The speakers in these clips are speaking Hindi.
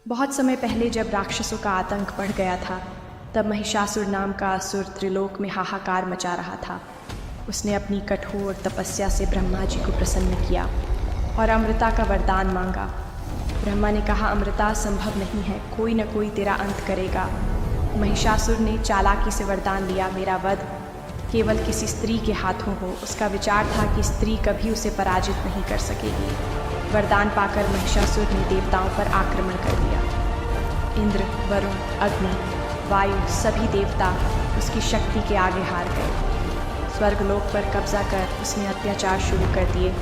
बहुत समय पहले जब राक्षसों का आतंक बढ़ गया था, तब महिषासुर नाम का असुर त्रिलोक में हाहाकार मचा रहा था। उसने अपनी कठोर तपस्या से ब्रह्मा जी को प्रसन्न किया और अमृता का वरदान मांगा। ब्रह्मा ने कहा, अमृता संभव नहीं है, कोई न कोई तेरा अंत करेगा। महिषासुर ने चालाकी से वरदान लिया, मेरा वध केवल किसी स्त्री के हाथों हो। उसका विचार था कि स्त्री कभी उसे पराजित नहीं कर सकेगी। वरदान पाकर महिषासुर ने देवताओं पर आक्रमण कर दिया। इंद्र, वरुण, अग्नि, वायु सभी देवता उसकी शक्ति के आगे हार गए। स्वर्गलोक पर कब्जा कर उसने अत्याचार शुरू कर दिए।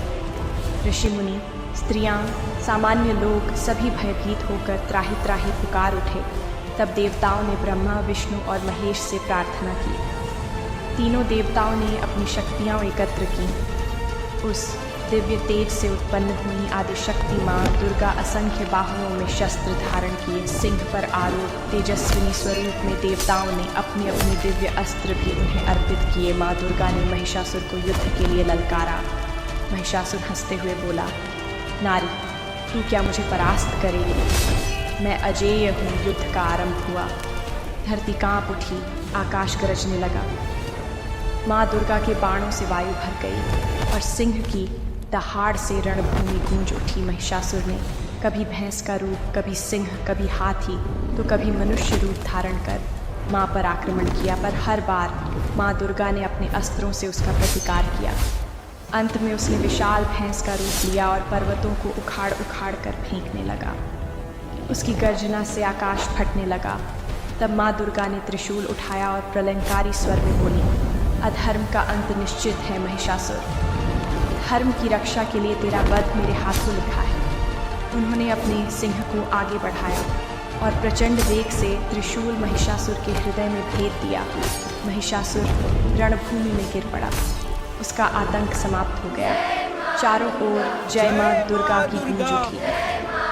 ऋषि मुनि, स्त्रियां, सामान्य लोग सभी भयभीत होकर त्राहि त्राहि पुकार उठे। तब देवताओं ने ब्रह्मा, विष्णु और महेश से प्रार्थना की। तीनों देवताओं ने अपनी शक्तियां एकत्र की। उस दिव्य तेज से उत्पन्न हुई आदिशक्ति माँ दुर्गा असंख्य बाहुओं में शस्त्र धारण किए, सिंह पर आरूढ़ तेजस्विनी स्वरूप में देवताओं ने अपने अपने दिव्य अस्त्र भी उन्हें अर्पित किए। माँ दुर्गा ने महिषासुर को युद्ध के लिए ललकारा। महिषासुर हंसते हुए बोला, नारी, तू क्या मुझे परास्त करेगी? मैं अजेय हूँ। युद्ध का आरंभ हुआ। धरती कांप उठी, आकाश गरजने लगा। माँ दुर्गा के बाणों से वायु भर गई और सिंह की दहाड़ से रणभूमि गूंज उठी। महिषासुर ने कभी भैंस का रूप, कभी सिंह, कभी हाथी तो कभी मनुष्य रूप धारण कर माँ पर आक्रमण किया, पर हर बार माँ दुर्गा ने अपने अस्त्रों से उसका प्रतिकार किया। अंत में उसने विशाल भैंस का रूप लिया और पर्वतों को उखाड़ उखाड़ कर फेंकने लगा। उसकी गर्जना से आकाश फटने लगा। तब माँ दुर्गा ने त्रिशूल उठाया और प्रलयंकारी स्वर में बोली, अधर्म का अंत निश्चित है महिषासुर। धर्म की रक्षा के लिए तेरा वध मेरे हाथों लिखा है। उन्होंने अपने सिंह को आगे बढ़ाया और प्रचंड वेग से त्रिशूल महिषासुर के हृदय में भेद दिया। महिषासुर रणभूमि में गिर पड़ा। उसका आतंक समाप्त हो गया। चारों ओर जय माँ दुर्गा की गूंज उठी।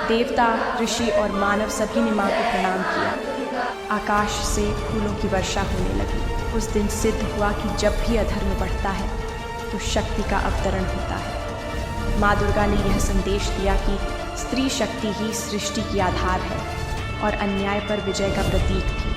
देवता, ऋषि और मानव सभी ने माँ को प्रणाम किया। आकाश से फूलों की वर्षा होने लगी। उस दिन सिद्ध हुआ कि जब भी अधर्म बढ़ता है तो शक्ति का अवतरण होता है। माँ दुर्गा ने यह संदेश दिया कि स्त्री शक्ति ही सृष्टि की आधार है और अन्याय पर विजय का प्रतीक भी।